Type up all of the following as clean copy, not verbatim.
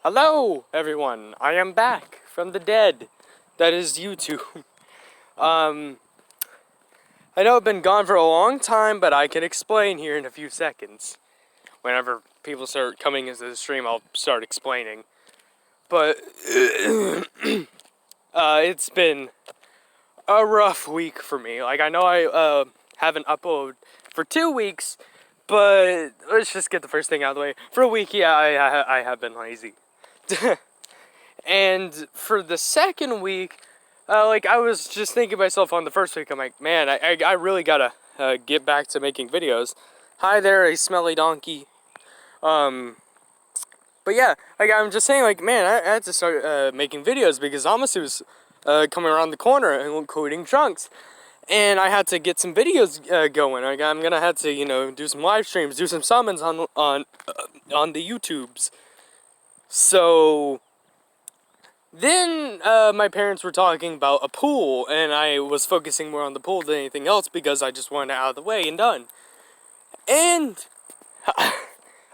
Hello, everyone. I am back from the dead. That is YouTube. I know I've been gone for a long time, but I can explain here in a few seconds. Whenever people start coming into the stream, I'll start explaining. But it's been a rough week for me. Like, I know I haven't uploaded for 2 weeks, but let's just get the first thing out of the way. For a week, yeah, I have been lazy. And for the second week, I was just thinking to myself on the first week, I'm like, man, I really gotta get back to making videos. Hi there, a smelly donkey. But yeah, I'm just saying, man, I had to start making videos because Zamasu's coming around the corner and including Trunks. And I had to get some videos going. I'm gonna have to, do some live streams, do some summons on the YouTubes. So then my parents were talking about a pool, and I was focusing more on the pool than anything else because I just wanted it out of the way and done. And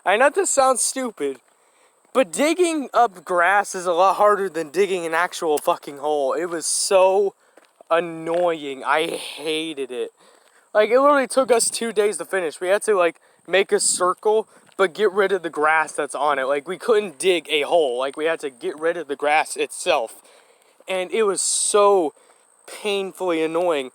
I know this sounds stupid, but digging up grass is a lot harder than digging an actual fucking hole. It was so annoying. I hated it. It literally took us 2 days to finish. We had to, make a circle, but get rid of the grass that's on it. We couldn't dig a hole. We had to get rid of the grass itself. And it was so painfully annoying.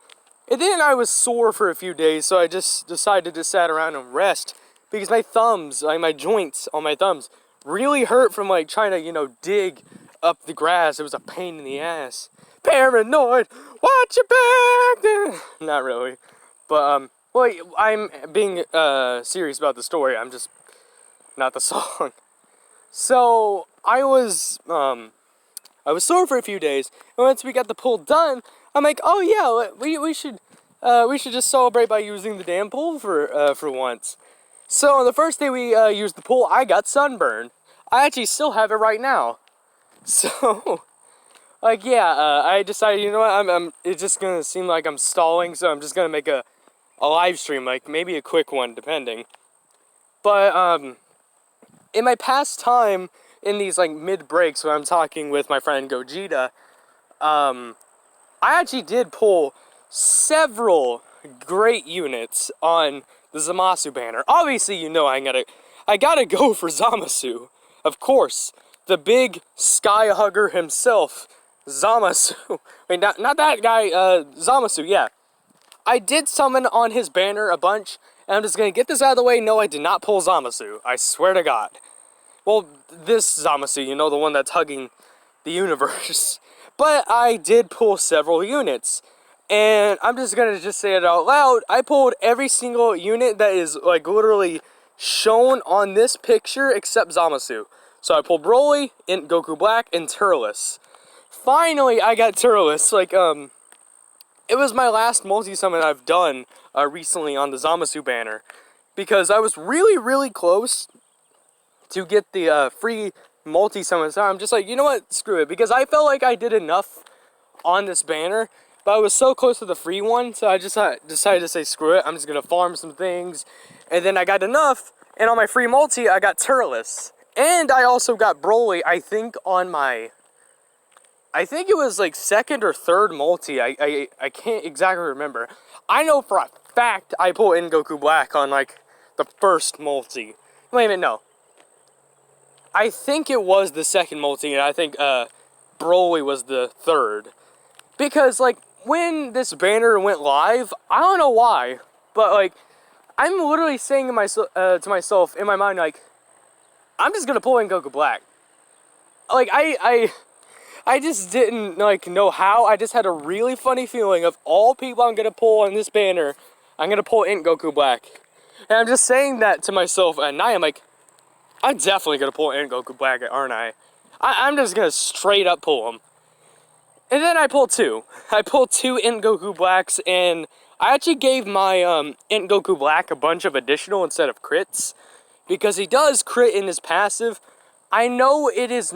And then I was sore for a few days, so I just decided to sit around and rest. Because my thumbs, my joints on my thumbs, really hurt from, trying to, dig up the grass. It was a pain in the ass. Paranoid, watch your back. Not really. But, I'm being serious about the story. I'm just not the song. So I was sore for a few days, and once we got the pool done, I'm like, oh yeah, we should just celebrate by using the damn pool for once. So on the first day we used the pool, I got sunburned. I actually still have it right now. So I decided, you know what, it's just gonna seem like I'm stalling, so I'm just gonna make a live stream, maybe a quick one, depending. But in my past time, in these mid breaks when I'm talking with my friend Gogeta, I actually did pull several great units on the Zamasu banner. Obviously, I gotta go for Zamasu. Of course, the big sky hugger himself, Zamasu. Wait, not that guy, Zamasu, yeah. I did summon on his banner a bunch, and I'm just gonna get this out of the way. No, I did not pull Zamasu. I swear to God. Well, this Zamasu, the one that's hugging the universe. But I did pull several units. And I'm just gonna say it out loud. I pulled every single unit that is, literally shown on this picture except Zamasu. So I pulled Broly, Goku Black, and Turles. Finally, I got Turles. It was my last multi-summon I've done recently on the Zamasu banner. Because I was really, really close to get the free multi-summon. So I'm just like, you know what? Screw it. Because I felt like I did enough on this banner. But I was so close to the free one. So I just decided to say, screw it. I'm just going to farm some things. And then I got enough. And on my free multi, I got Turles. And I also got Broly, I think, on my... I think it was second or third multi. I can't exactly remember. I know for a fact I pulled in Goku Black on the first multi. Wait a minute, no. I think it was the second multi, and I think Broly was the third. Because when this banner went live, I don't know why, but I'm literally saying to myself in my mind I'm just gonna pull in Goku Black. I just didn't know how. I just had a really funny feeling of all people I'm gonna pull on this banner, I'm gonna pull in Goku Black. And I'm just saying that to myself at night. I'm definitely gonna pull in Goku Black, aren't I? I'm just gonna straight up pull him. And then I pulled two. I pulled two Int Goku Blacks, and I actually gave my Int Goku Black a bunch of additional instead of crits. Because he does crit in his passive. I know it is,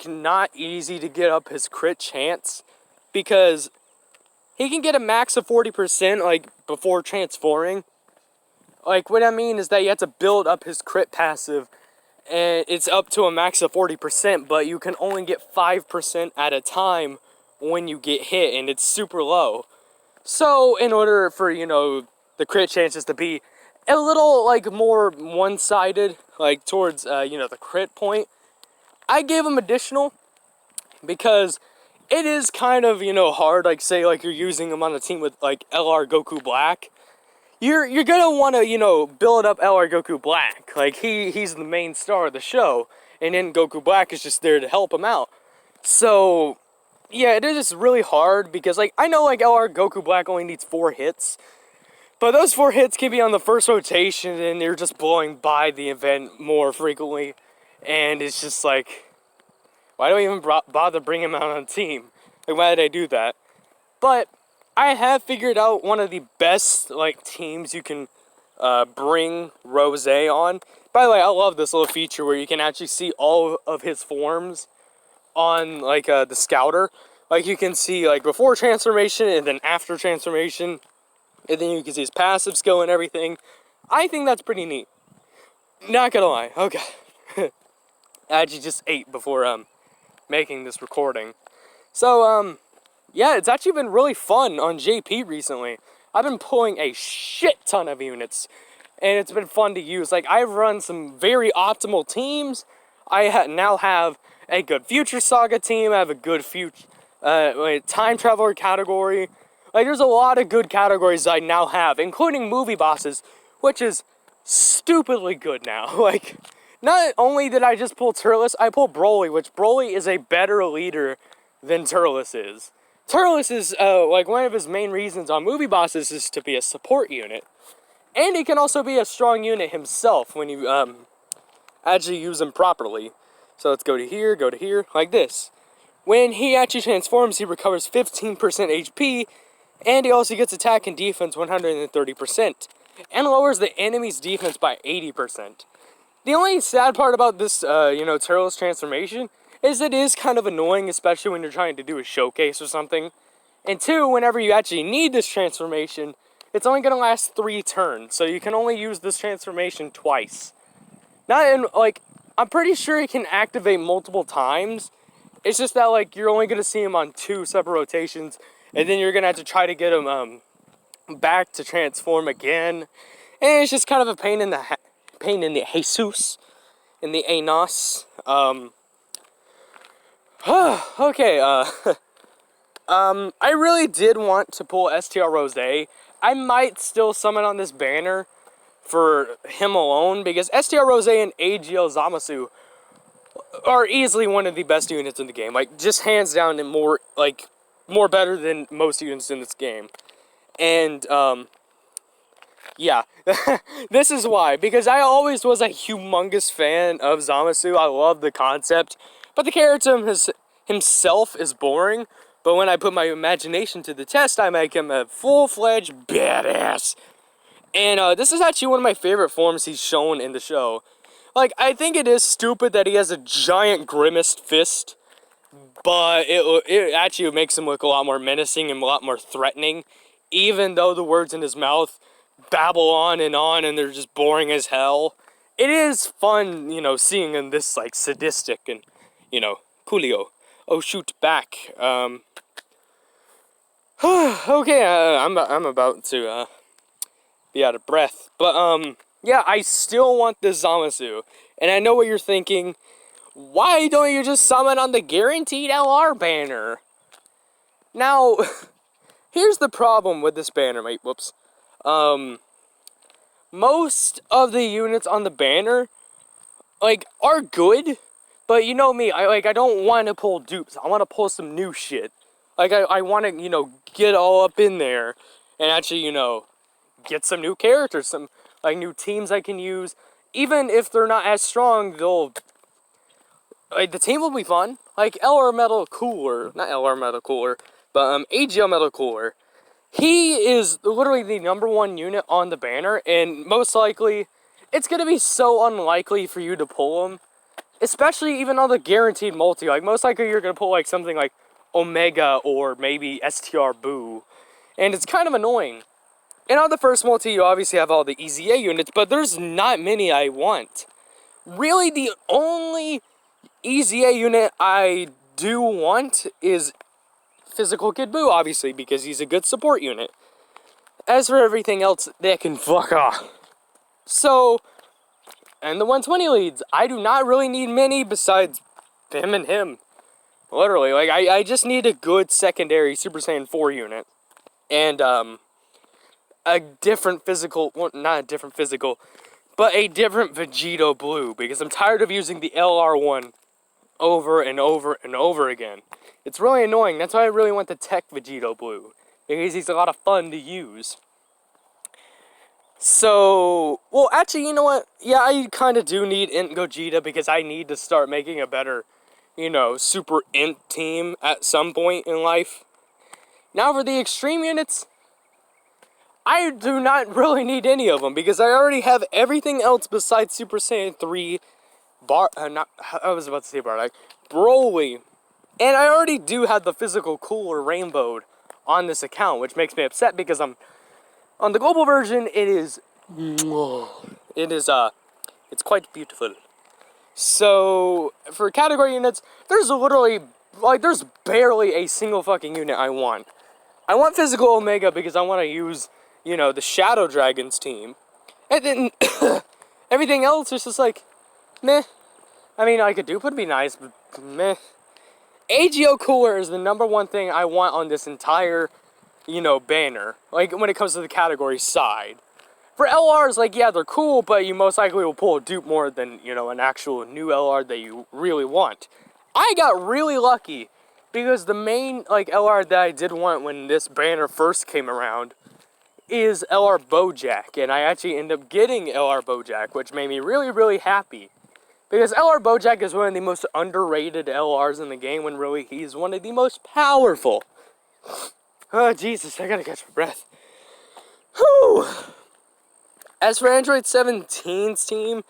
not easy to get up his crit chance, because he can get a max of 40%, before transforming. What I mean is that you have to build up his crit passive, and it's up to a max of 40%, but you can only get 5% at a time when you get hit, and it's super low. So in order for, you know, the crit chances to be a little, like, more one-sided, like, towards, you know, the crit point, I gave them additional, because it is kind of, you know, hard, like, say, like, you're using them on a team with, like, LR Goku Black. You're gonna want to, you know, build up LR Goku Black. Like, he's the main star of the show, and then Goku Black is just there to help him out. So, yeah, it is really hard, because, like, I know, like, LR Goku Black only needs 4 hits, but those 4 hits can be on the first rotation, and you're just blowing by the event more frequently, and it's just like, why do I even bother bringing him out on a team? Like, why did I do that? But I have figured out one of the best, like, teams you can bring Rose on. By the way, I love this little feature where you can actually see all of his forms on, like, the Scouter. Like, you can see, like, before transformation and then after transformation. And then you can see his passive skill and everything. I think that's pretty neat. Not gonna lie. Okay. I actually just ate before making this recording. So, yeah, it's actually been really fun on JP recently. I've been pulling a shit ton of units, and it's been fun to use. Like, I've run some very optimal teams. I now have a good Future Saga team. I have a good Time Traveler category. Like, there's a lot of good categories I now have, including movie bosses, which is stupidly good now. Like, not only did I just pull Turles, I pulled Broly, which Broly is a better leader than Turles is. Turles is, like, one of his main reasons on movie bosses is to be a support unit. And he can also be a strong unit himself when you, actually use him properly. So let's go to here, like this. When he actually transforms, he recovers 15% HP, and he also gets attack and defense 130%, and lowers the enemy's defense by 80%. The only sad part about this, you know, Turles transformation is it is kind of annoying, especially when you're trying to do a showcase or something. And 2, whenever you actually need this transformation, it's only going to last 3 turns, so you can only use this transformation twice. Not in, like, I'm pretty sure it can activate multiple times. It's just that, like, you're only going to see him on 2 separate rotations, and then you're going to have to try to get him, back to transform again. And it's just kind of a pain in the Jesus, in the anus. Okay, I really did want to pull STR Rose. I might still summon on this banner for him alone, because STR Rose and AGL Zamasu are easily one of the best units in the game. Like, just hands down, and more better than most units in this game. And, yeah, this is why, because I always was a humongous fan of Zamasu. I love the concept, but the character himself is boring. But when I put my imagination to the test, I make him a full-fledged badass. And this is actually one of my favorite forms he's shown in the show. Like, I think it is stupid that he has a giant grimaced fist, but it actually makes him look a lot more menacing and a lot more threatening, even though the words in his mouth babble on, and they're just boring as hell. It is fun, you know, seeing him this, like, sadistic and, you know, coolio. Oh, shoot, back. Okay, I'm about to, be out of breath. But, yeah, I still want this Zamasu. And I know what you're thinking. Why don't you just summon on the guaranteed LR banner? Now, here's the problem with this banner, mate. Whoops. Most of the units on the banner, like, are good. But you know me, I don't want to pull dupes. I want to pull some new shit. Like, I want to, you know, get all up in there and actually, you know, get some new characters, some, like, new teams I can use. Even if they're not as strong, like, the team will be fun. Like, LR Metal Cooler, not LR Metal Cooler, but, AGL Metal Cooler. He is literally the #1 unit on the banner, and most likely, it's going to be so unlikely for you to pull him. Especially even on the guaranteed multi. Like, most likely you're going to pull, like, something like Omega or maybe STR Boo. And it's kind of annoying. And on the first multi, you obviously have all the EZA units, but there's not many I want. Really, the only EZA unit I do want is Physical Kid Buu, obviously, because he's a good support unit. As for everything else, they can fuck off. So, and the 120 leads, I do not really need many besides him and him. Literally, like, I just need a good secondary Super Saiyan 4 unit. And, a different physical, well, not a different physical, but a different Vegito Blue, because I'm tired of using the LR1 over and over and over again. It's really annoying. That's why I really want the Tech Vegito Blue, because he's a lot of fun to use. So, well, actually, you know what? Yeah, I kind of do need Int Gogeta, because I need to start making a better, you know, Super Int team at some point in life. Now for the extreme units, I do not really need any of them, because I already have everything else besides Super Saiyan 3, I was about to say Bardock, Broly, and I already do have the physical cooler rainbowed on this account, which makes me upset, because on the global version, it's quite beautiful. So, for category units, there's literally, like, there's barely a single fucking unit I want. I want physical Omega because I want to use, you know, the Shadow Dragons team. And then everything else is just like, meh. I mean, like, a dupe would be nice, but meh. AGO Cooler is the #1 thing I want on this entire, you know, banner. Like, when it comes to the category side. For LRs, like, yeah, they're cool, but you most likely will pull a dupe more than, you know, an actual new LR that you really want. I got really lucky, because the main, like, LR that I did want when this banner first came around is LR Bojack, and I actually ended up getting LR Bojack, which made me really, really happy. Because LR Bojack is one of the most underrated LRs in the game, when really he's one of the most powerful. Oh, Jesus, I gotta catch my breath. Whew. As for Android 17's team,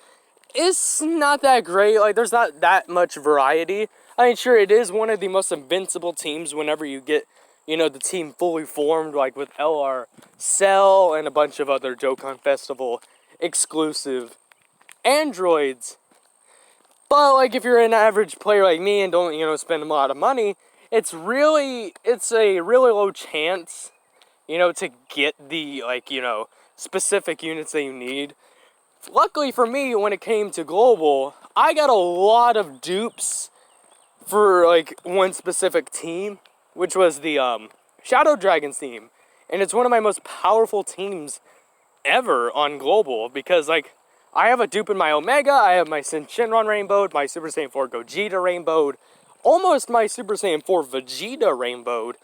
it's not that great. Like, there's not that much variety. I mean, sure, it is one of the most invincible teams whenever you get, you know, the team fully formed, like with LR Cell and a bunch of other Dokkan Festival exclusive androids. But, like, if you're an average player like me and don't, you know, spend a lot of money, it's a really low chance, you know, to get the, like, you know, specific units that you need. Luckily for me, when it came to global, I got a lot of dupes for, like, one specific team, which was the Shadow Dragons team. And it's one of my most powerful teams ever on global, because, like, I have a dupe in my Omega, I have my Shinron rainbowed, my Super Saiyan 4 Gogeta rainbowed, almost my Super Saiyan 4 Vegeta rainbowed,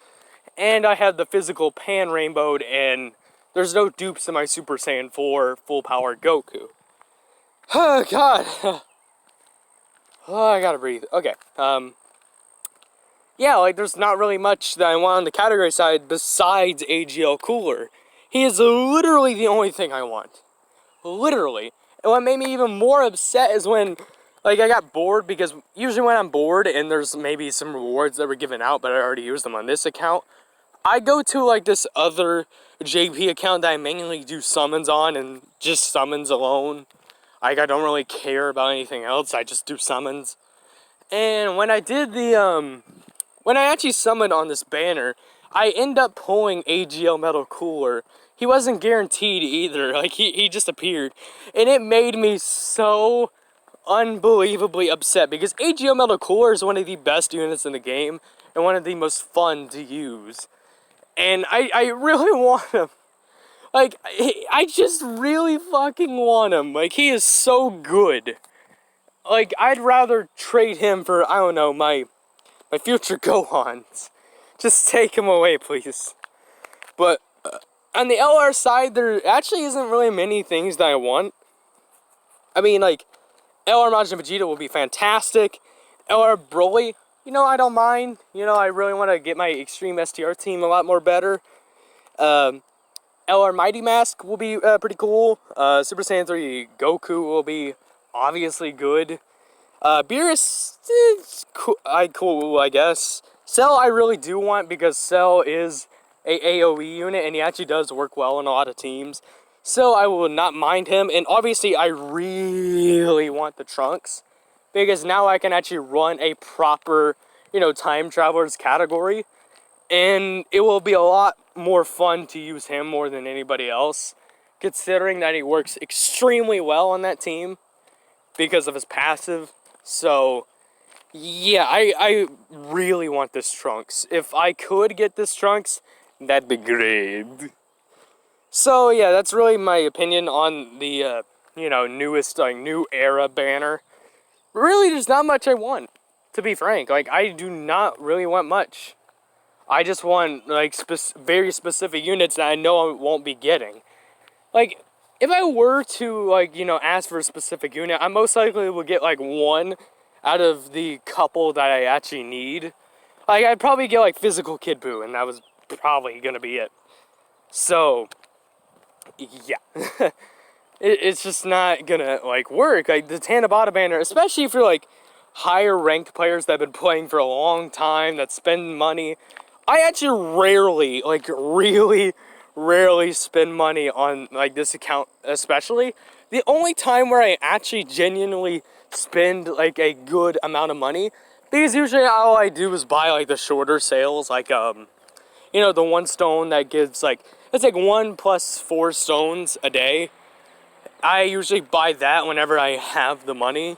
and I have the physical Pan rainbowed, and there's no dupes in my Super Saiyan 4 full power Goku. Oh, God. Oh, I gotta breathe. Okay, yeah, like, there's not really much that I want on the category side besides AGL Cooler. He is literally the only thing I want. Literally. And what made me even more upset is when, like, I got bored, because usually when I'm bored and there's maybe some rewards that were given out, but I already used them on this account, I go to, like, this other JP account that I mainly do summons on, and just summons alone. Like, I don't really care about anything else, I just do summons. And when I did the, when I actually summoned on this banner, I end up pulling AGL Metal Cooler. He wasn't guaranteed either, like, he just appeared. And it made me so unbelievably upset, because AGL Metal Cooler is one of the best units in the game, and one of the most fun to use. And I really want him. Like, I just really fucking want him. Like, he is so good. Like, I'd rather trade him for, I don't know, my future Gohans. Just take him away, please. But on the LR side, there actually isn't really many things that I want. I mean, like, LR Majin Vegeta will be fantastic. LR Broly, you know, I don't mind. You know, I really want to get my Extreme STR team a lot more better. LR Mighty Mask will be pretty cool. Super Saiyan 3 Goku will be obviously good. Beerus is cool, I guess. Cell I really do want, because Cell is a AoE unit, and he actually does work well in a lot of teams. So I will not mind him. And obviously I really want the trunks, because now I can actually run a proper, you know, time travelers category. And it will be a lot more fun to use him more than anybody else, considering that he works extremely well on that team because of his passive. So yeah, I really want this Trunks. If I could get this Trunks, that'd be great. So yeah, that's really my opinion on the, you know, newest, like, new era banner. Really, there's not much I want, to be frank. Like, I do not really want much. I just want, like, very specific units that I know I won't be getting. Like, if I were to, like, you know, ask for a specific unit, I most likely would get, like, one out of the couple that I actually need. Like, I'd probably get, like, Physical Kid Buu, and that was probably gonna be it. So, yeah. It's just not gonna, like, work. Like, the Tanabata banner, especially for, like, higher ranked players that have been playing for a long time, that spend money. I actually rarely, like, really rarely spend money on, like, this account especially. The only time where I actually genuinely spend, like, a good amount of money, because usually all I do is buy, like, the shorter sales, like, you know, the one stone that gives, like, it's like 1 plus 4 stones a day. I usually buy that whenever I have the money.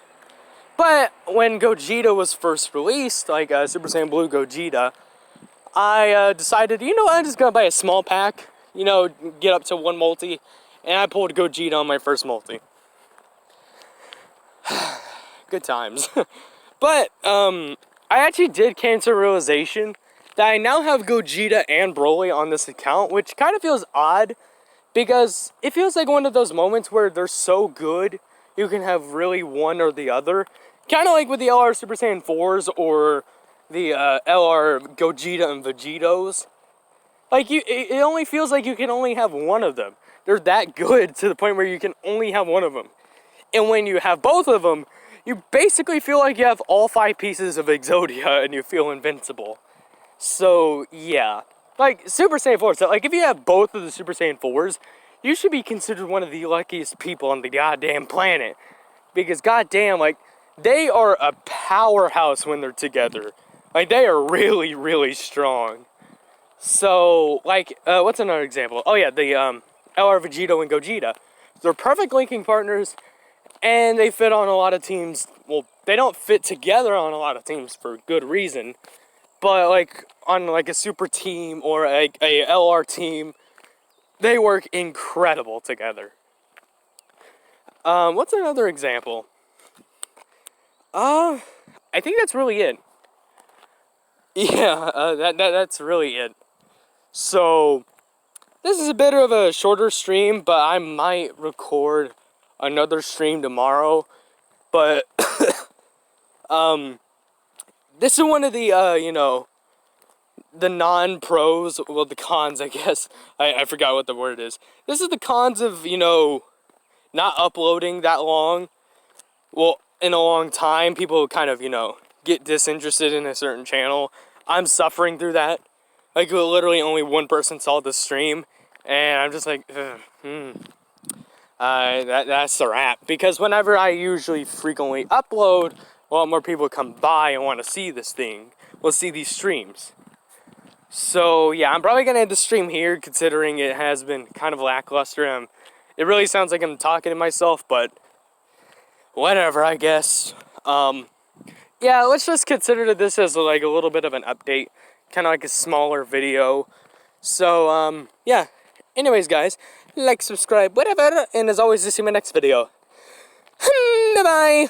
But when Gogeta was first released, like, Super Saiyan Blue Gogeta, I decided, you know what, I'm just gonna buy a small pack, you know, get up to 1 multi, and I pulled Gogeta on my first multi. Good times. But, I actually did came to a realization that I now have Gogeta and Broly on this account, which kind of feels odd, because it feels like one of those moments where they're so good, you can have really one or the other. Kind of like with the LR Super Saiyan 4s or the LR Gogeta and Vegetos. Like, it only feels like you can only have one of them. They're that good to the point where you can only have one of them. And when you have both of them, you basically feel like you have all 5 pieces of Exodia and you feel invincible. So, yeah. Like, Super Saiyan 4s, so, like, if you have both of the Super Saiyan 4s, you should be considered one of the luckiest people on the goddamn planet. Because, goddamn, like, they are a powerhouse when they're together. Like, they are really, really strong. So, like, what's another example? Oh, yeah, the LR Vegeto and Gogeta. They're perfect linking partners, and they fit on a lot of teams. Well, they don't fit together on a lot of teams for good reason. But, like, on, like, a super team or a LR team, they work incredible together. What's another example? I think that's really it. Yeah, that's really it. So, this is a bit of a shorter stream, but I might record another stream tomorrow. But, this is one of the, you know, the non-pros, well, the cons, I guess. I forgot what the word is. This is the cons of, you know, not uploading that long. Well, in a long time, people kind of, you know, get disinterested in a certain channel. I'm suffering through that. Like, literally only one person saw the stream, and I'm just like, that's a wrap. Because whenever I usually frequently upload, a lot more people come by and want to see this thing. Will see these streams. So, yeah, I'm probably going to end the stream here, considering it has been kind of lackluster. It really sounds like I'm talking to myself, but whatever, I guess. Yeah, let's just consider this as, like, a little bit of an update. Kind of like a smaller video. So, yeah. Anyways, guys, like, subscribe, whatever. And as always, see you in my next video. Bye-bye.